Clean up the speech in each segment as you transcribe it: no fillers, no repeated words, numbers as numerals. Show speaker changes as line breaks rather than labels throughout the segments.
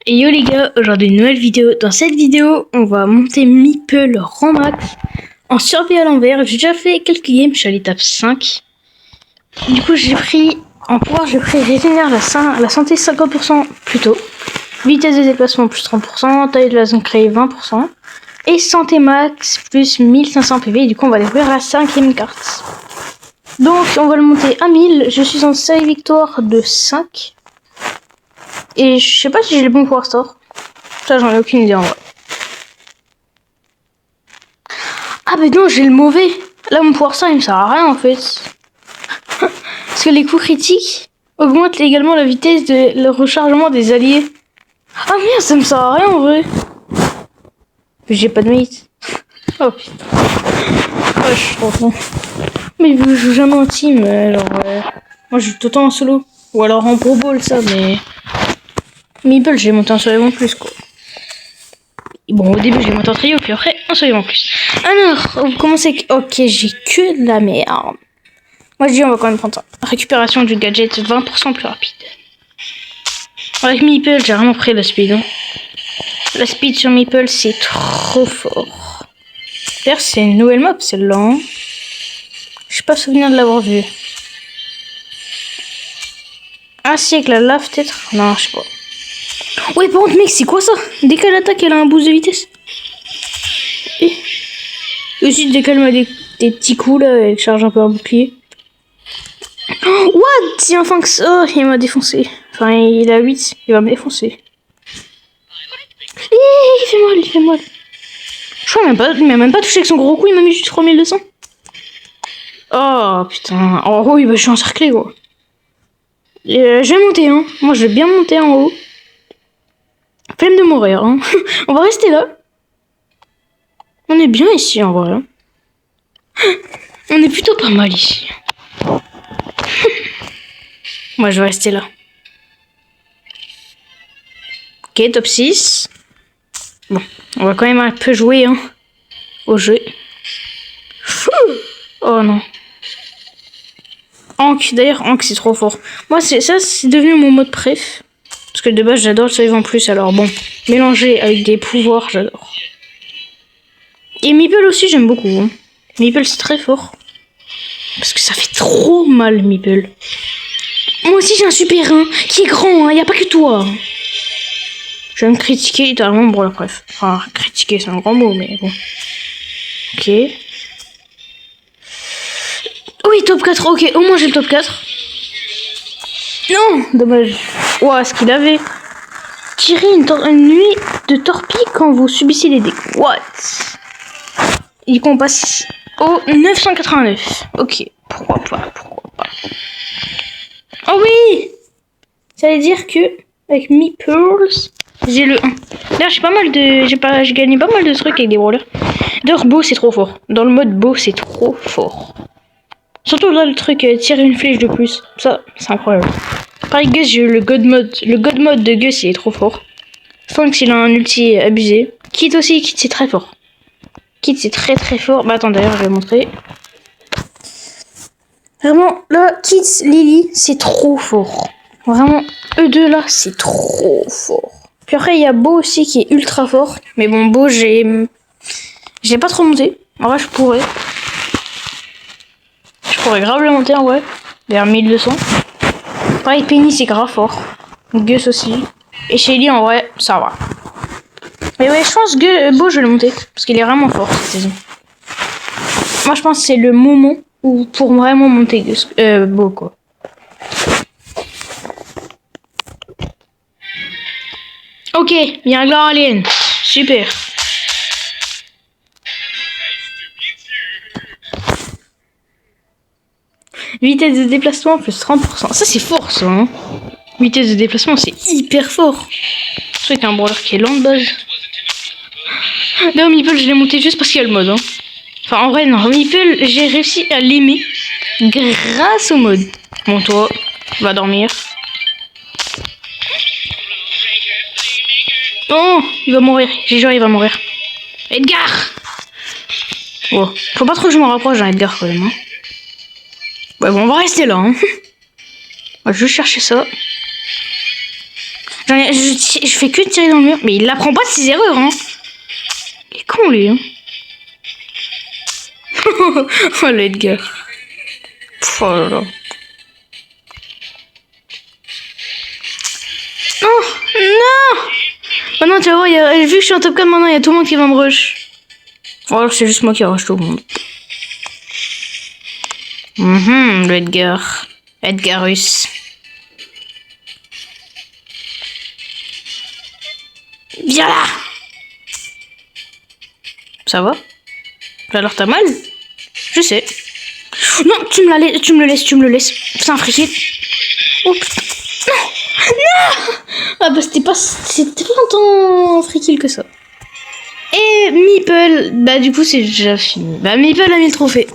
Et yo les gars, aujourd'hui une nouvelle vidéo. Dans cette vidéo, on va monter Meeple Ranmax en survie à l'envers. J'ai déjà fait quelques games, je suis à l'étape 5. Du coup j'ai pris, en pouvoir j'ai pris régénère la santé 50% plus tôt. Vitesse de déplacement plus 30%, taille de la zone créée 20%. Et santé max plus 1500 PV. Du coup on va découvrir la 5ème carte. Donc on va le monter à 1000, je suis en série victoire de 5. Et je sais pas si j'ai le bon pouvoir sort. Ça, j'en ai aucune idée en vrai. Ah, mais non, j'ai le mauvais. Là, mon pouvoir sort, il me sert à rien en fait. Parce que les coups critiques augmentent également la vitesse de le rechargement des alliés. Ah merde, ça me sert à rien en vrai. J'ai pas de mate. Oh putain. Oh, je suis trop con. Mais je joue jamais en team. Alors, moi, je joue tout le temps en solo. Ou alors en pro ball, ça, mais. Meeple, j'ai monté un survivant plus quoi. Bon, au début, j'ai monté en trio, puis après, un survivant plus. Alors, vous commencez. Ok, j'ai que de la merde. Moi, je dis, on va quand même prendre ça. Récupération du gadget 20% plus rapide. Avec Meeple, j'ai vraiment pris la speed. Hein. La speed sur Meeple, c'est trop fort. D'ailleurs, c'est une nouvelle map, celle-là. Hein. Je suis pas souvenir de l'avoir vue. Ah, si, avec la lave, peut-être. Non, je sais pas. Ouais, par contre, mec, c'est quoi ça? Dès qu'elle attaque, elle a un boost de vitesse. Et aussi, dès qu'elle met des petits coups, là, elle charge un peu un bouclier. Oh, what? Tiens, enfin que ça, il m'a défoncé. Enfin, il a 8, il va me défoncer. Il fait mal, il fait mal. Je crois même pas, il m'a même pas touché avec son gros coup, il m'a mis juste 3200. Oh, putain. En haut, je suis encerclé, quoi. Je vais monter, hein. Moi, je vais bien monter en haut. Flemme de mourir, hein. On va rester là. On est bien ici, en vrai. On est plutôt pas mal ici. Moi, je vais rester là. Ok, top 6. Bon, on va quand même un peu jouer hein, au jeu. Oh non. Hank, d'ailleurs, Hank c'est trop fort. Moi, c'est devenu mon mode préf. Parce que de base, j'adore le survivant plus. Alors bon, mélanger avec des pouvoirs, j'adore. Et Meeple aussi, j'aime beaucoup. Hein. Meeple, c'est très fort. Parce que ça fait trop mal, Meeple. Moi aussi, j'ai un super 1 qui est grand. Il n'y a pas que toi. Je vais me critiquer littéralement pour la préf. Enfin, critiquer, c'est un grand mot, mais bon. Ok. Oui, top 4. Ok, au moins j'ai le top 4. Non, dommage. Ouah, ce qu'il avait. Tirer une nuit de torpille quand vous subissez les dégâts. What? Et qu'on passe au 989. Ok, pourquoi pas. Oh oui! Ça veut dire que avec Meeples, j'ai le 1. D'ailleurs, j'ai gagné pas mal de trucs avec des brawlers. D'ailleurs, beau, c'est trop fort. Dans le mode beau, c'est trop fort. Surtout là, le truc tirer une flèche de plus. Ça, c'est incroyable. Pareil, Gus, j'ai eu le God mode. Le God mode de Gus, il est trop fort. Stonks, il a un ulti abusé. Kit aussi, Kit, c'est très fort. Kit, c'est très très fort. Bah attends, d'ailleurs, je vais montrer. Vraiment, là, Kit, Lily, c'est trop fort. Vraiment, eux deux là, c'est trop fort. Puis après, il y a Beau aussi qui est ultra fort. Mais bon, Beau, j'ai pas trop monté. En vrai, je pourrais grave le monter en vrai. Vers 1200. Pareil, Penny, c'est grave fort. Gus aussi. Et Shelly, en vrai, ça va. Mais ouais, je pense que Beau, je vais le monter. Parce qu'il est vraiment fort cette saison. Moi, je pense que c'est le moment où pour vraiment monter Gus, Beau, quoi. Ok, il y a un grand alien. Super. Vitesse de déplacement plus 30%. Ça, c'est fort, ça. Hein. Vitesse de déplacement, c'est hyper fort. C'est qu'un brawler qui est lent de base. D'ailleurs, Meeple, je l'ai monté juste parce qu'il y a le mode. Hein. Enfin, en vrai, non. Meeple, j'ai réussi à l'aimer grâce au mode. Bon, toi, va dormir. Oh, il va mourir. J'ai juré, il va mourir. Edgar! Oh, faut pas trop que je me rapproche d'un Edgar, quand même. Hein. Ouais, bon, on va rester là. Hein. On va juste chercher ça. Je fais que tirer dans le mur. Mais il apprend pas de ses erreurs, hein. Il est con, lui, hein. Oh, le Edgar. Pff, oh là là. Non, non. Oh non, tu vas voir, vu que je suis en top 4 maintenant, il y a tout le monde qui va me rush. Ou alors c'est juste moi qui rush tout le monde. Le Edgar. Edgarus. Viens là. Ça va? Alors t'as mal? Je sais. Non, tu me le laisses. C'est un friquet. Oh putain. Non. Non. Ah bah c'était pas longtemps free que ça. Et Meeple, bah du coup c'est déjà fini. Bah Meeple a mis le trophée.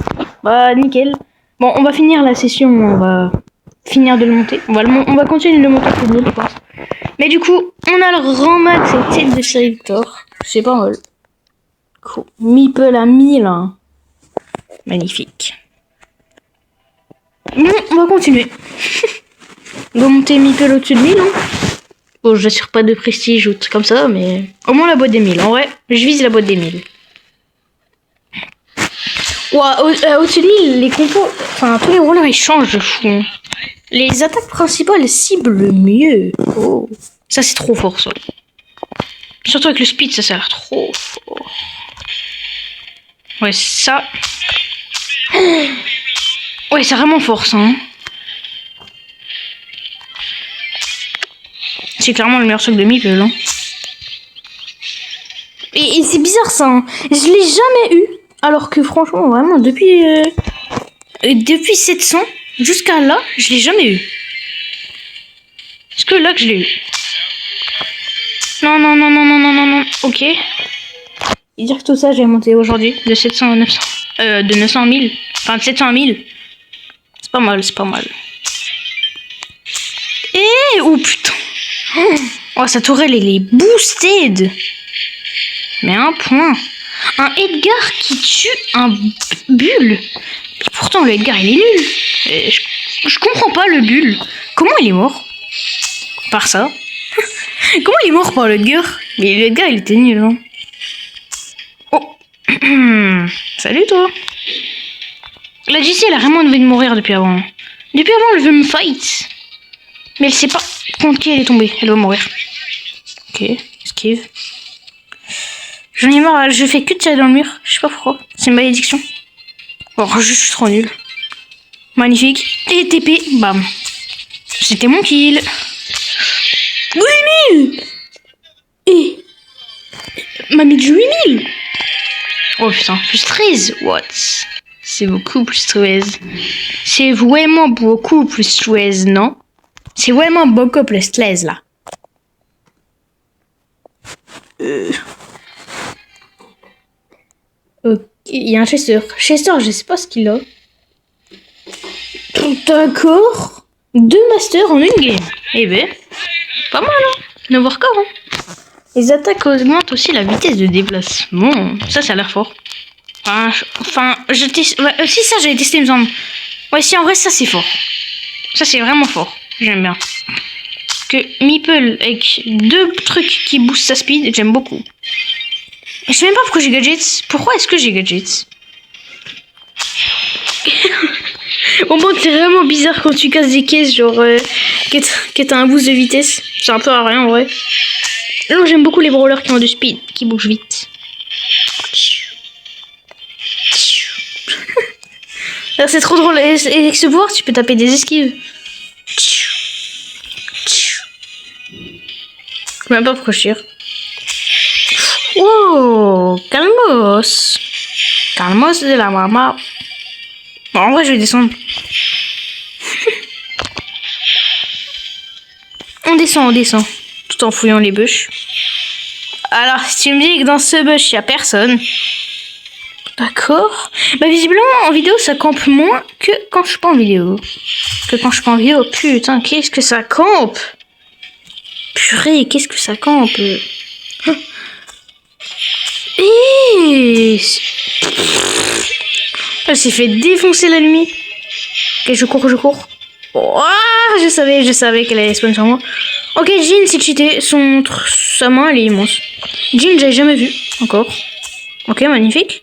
Bah nickel. Bon, on va finir la session, on va finir de le monter. On va continuer de le monter pour nous, je pense. Mais du coup, on a le grand max et tête de série Victor. C'est pas mal. Cool. Meeple à 1000. Hein. Magnifique. Bon, on va continuer. On va monter Meeple au-dessus de 1000. Hein. Bon, je n'assure pas de prestige ou truc comme ça, mais au moins la boîte des 1000. En vrai, je vise la boîte des 1000. Ouais, au-dessus de 1000, les compos, enfin tous les rollers ils changent de fou. Hein. Les attaques principales ciblent mieux. Oh, ça c'est trop fort ça. Surtout avec le speed, ça a l'air trop fort. Ouais, ça. Ouais, c'est vraiment fort ça. Hein. C'est clairement le meilleur truc de Meeple. Hein. Et c'est bizarre ça. Hein. Je l'ai jamais eu. Alors que franchement, vraiment, depuis 700 jusqu'à là, je l'ai jamais eu. Est-ce que là que je l'ai eu? Non. Ok. Et dire que tout ça, j'ai monté aujourd'hui de 700 à 900. De 900 à 1000. Enfin, de 700 à 1000. C'est pas mal, c'est pas mal. Et... Oh putain. Oh, sa tourelle, elle est boosted. Mais un point. Un Edgar qui tue un Bull. Et pourtant, le Edgar, il est nul. Et je comprends pas le Bull. Comment il est mort? Par ça. Comment il est mort par le Edgar? Mais le Edgar, il était nul, hein. Oh. Salut, toi. La JC, elle a vraiment envie de mourir depuis avant. Depuis avant, elle veut me fight. Mais elle sait pas contre qui elle est tombée. Elle va mourir. Ok, esquive. J'en ai marre, je fais que de tirer dans le mur. Je sais pas pourquoi. C'est une malédiction. Oh, je suis trop nul. Magnifique. Et TP, bam. C'était mon kill. 8000. Et m'a mis du 8000. Oh putain, plus 13. What? C'est beaucoup plus 13. C'est vraiment beaucoup plus 13, non? C'est vraiment beaucoup plus 13 là. Ok, il y a un Chester. Chester, je sais pas ce qu'il a. D'accord. 2 masters en une game. Eh ben, pas mal, hein. Nouveau record, hein. Les attaques augmentent aussi la vitesse de déplacement. Ça a l'air fort. Enfin, je teste. Ouais, si ça, j'avais testé, il me semble. Ouais, si en vrai, ça c'est fort. Ça c'est vraiment fort. J'aime bien. Parce que Meeple avec 2 trucs qui boostent sa speed, j'aime beaucoup. Je sais même pas pourquoi j'ai gadgets. Pourquoi est-ce que j'ai gadgets? Au moins, c'est vraiment bizarre quand tu casses des caisses, genre, que t'as un boost de vitesse. C'est un peu à rien en vrai. Non, j'aime beaucoup les brawlers qui ont du speed, qui bougent vite. C'est trop drôle. Et avec ce pouvoir, tu peux taper des esquives. Je sais même pas pourquoi je tire. Wow, calmos. Calmos de la maman. Bon, en vrai, je vais descendre. On descend. Tout en fouillant les bush. Alors, si tu me dis que dans ce bush, il n'y a personne. D'accord. Bah, visiblement, en vidéo, ça campe moins que quand je suis pas en vidéo. Putain, qu'est-ce que ça campe? Purée, qu'est-ce que ça campe? Elle s'est fait défoncer la nuit. Ok, je cours. Oh, je savais qu'elle allait spawn sur moi. Ok, Jean c'est cheaté. Sa main, elle est immense. Jean, j'avais jamais vu encore. Ok, magnifique.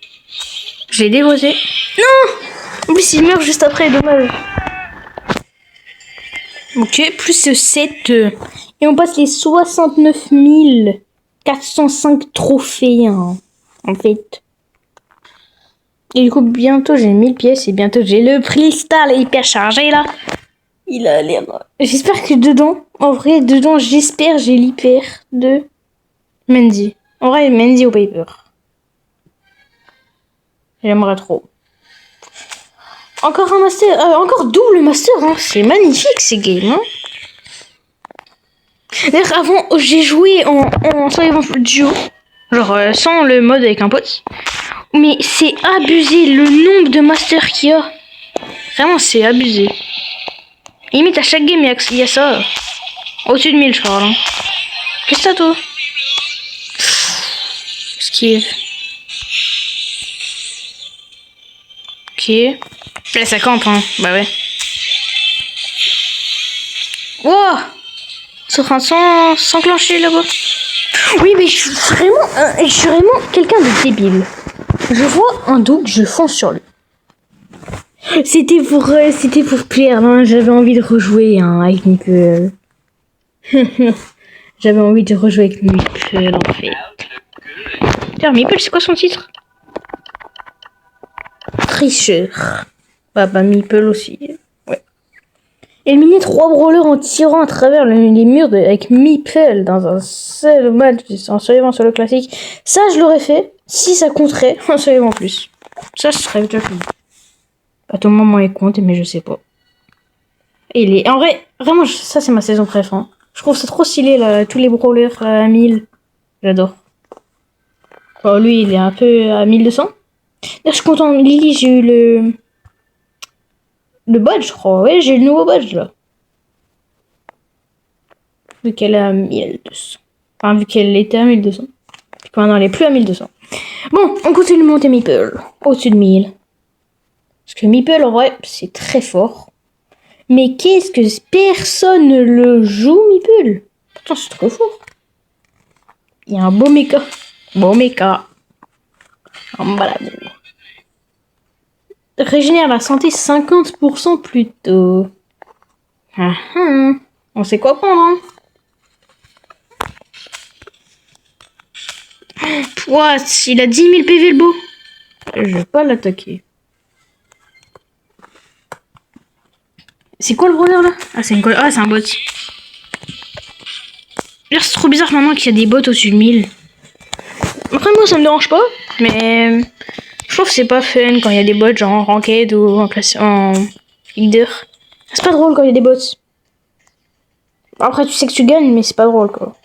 Je l'ai dévoisé. Non! En plus, il meurt juste après, dommage. Ok, plus 7. Et on passe les 69 405 trophées, hein, en fait. Et du coup, bientôt j'ai 1000 pièces et bientôt j'ai le cristal hyper chargé là. Il a l'air. J'espère que dedans, en vrai, dedans, j'espère j'ai l'hyper de Mandy. En vrai, Mandy au paper. J'aimerais trop. Encore un master, encore double master, hein. C'est magnifique ces games, hein. D'ailleurs, avant, j'ai joué en Survivant duo, genre sans le mode avec un pote. Mais c'est abusé le nombre de masters qu'il y a. Vraiment, c'est abusé. Limite, à chaque game, il y a ça. Au-dessus de 1000, je crois. Là. Qu'est-ce que t'as, toi? Esquive. Ok. Là, ça campe, hein. Bah ouais. Wow! C'est en train de s'enclencher là-bas. Oui, mais je suis vraiment quelqu'un de débile. Je vois un doute, je fonce sur lui. C'était pour plaire, hein. J'avais envie de rejouer hein, avec Meeple. J'avais envie de rejouer avec Meeple en fait. D'ailleurs, Meeple, c'est quoi son titre? Tricheur. Bah, Meeple aussi. Ouais. Éliminer 3 brawlers en tirant à travers les murs avec Meeple dans un seul match en survivant sur le classique. Ça, je l'aurais fait si ça compterait en survivant plus. Ça, ce serait déjà fini. À tout moment, il compte, mais je sais pas. Et en vrai, vraiment, ça, c'est ma saison préf. Hein. Je trouve ça trop stylé, là, tous les brawlers à 1000. J'adore. Oh, lui, il est un peu à 1200. D'ailleurs, je suis content. Lily, j'ai eu le badge, je crois. Ouais, j'ai le nouveau badge, là. Vu qu'elle est à 1200. Enfin, vu qu'elle était à 1200. Puis que maintenant, elle est plus à 1200. Bon, on continue de monter Meeple. Au-dessus de 1000. Parce que Meeple, en vrai, c'est très fort. Mais qu'est-ce que personne ne le joue, Meeple? Pourtant, c'est trop fort. Il y a un beau méca. Beau méca. En bas là. Régénère la santé 50% plus tôt. On sait quoi prendre, hein? What? Il a 10 000 PV le beau. Je vais pas l'attaquer. C'est quoi le brawler là? Ah, c'est un bot. C'est trop bizarre maintenant qu'il y a des bots au-dessus de 1000. Après, moi ça me dérange pas, mais je trouve que c'est pas fun quand il y a des bots genre en ranked ou en leader. C'est pas drôle quand il y a des bots. Après, tu sais que tu gagnes, mais c'est pas drôle quoi.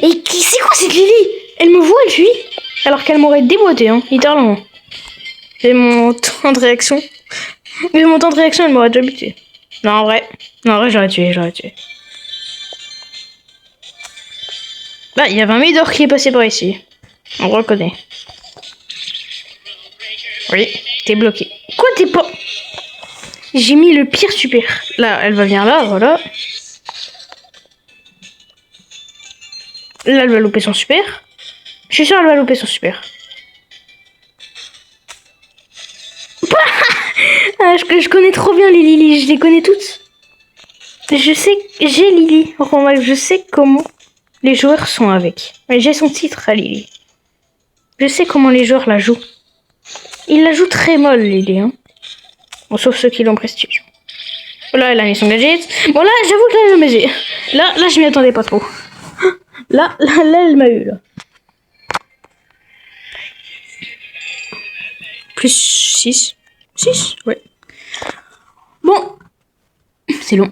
Et c'est quoi cette Lily? Elle me voit, elle fuit. Alors qu'elle m'aurait déboîté, hein, littéralement. J'ai mon temps de réaction. Mais mon temps de réaction, elle m'aurait déjà buté. Non, en vrai, j'aurais tué. Bah, il y avait un Médor qui est passé par ici. On reconnaît. Oui, t'es bloqué. Quoi, t'es pas... J'ai mis le pire super. Là, elle va venir là, voilà. Là, elle va louper son super. Je suis sûre qu'elle va louper son super. Ah, je connais trop bien les Lily, je les connais toutes. Je sais, j'ai Lily. Je sais comment les joueurs sont avec. J'ai son titre à Lily. Je sais comment les joueurs la jouent. Ils la jouent très molle, Lily. Hein. Bon, sauf ceux qui l'ont prestige. Là, elle a mis son gadget. Bon, là, j'avoue que là, elle m'a baisé. Là, je m'y attendais pas trop. Là, elle m'a eu, là. Plus 6. 6, ouais. Bon. C'est long.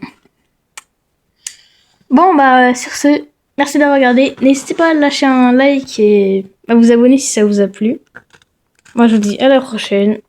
Bon, bah, sur ce, merci d'avoir regardé. N'hésitez pas à lâcher un like et à vous abonner si ça vous a plu. Moi, je vous dis à la prochaine.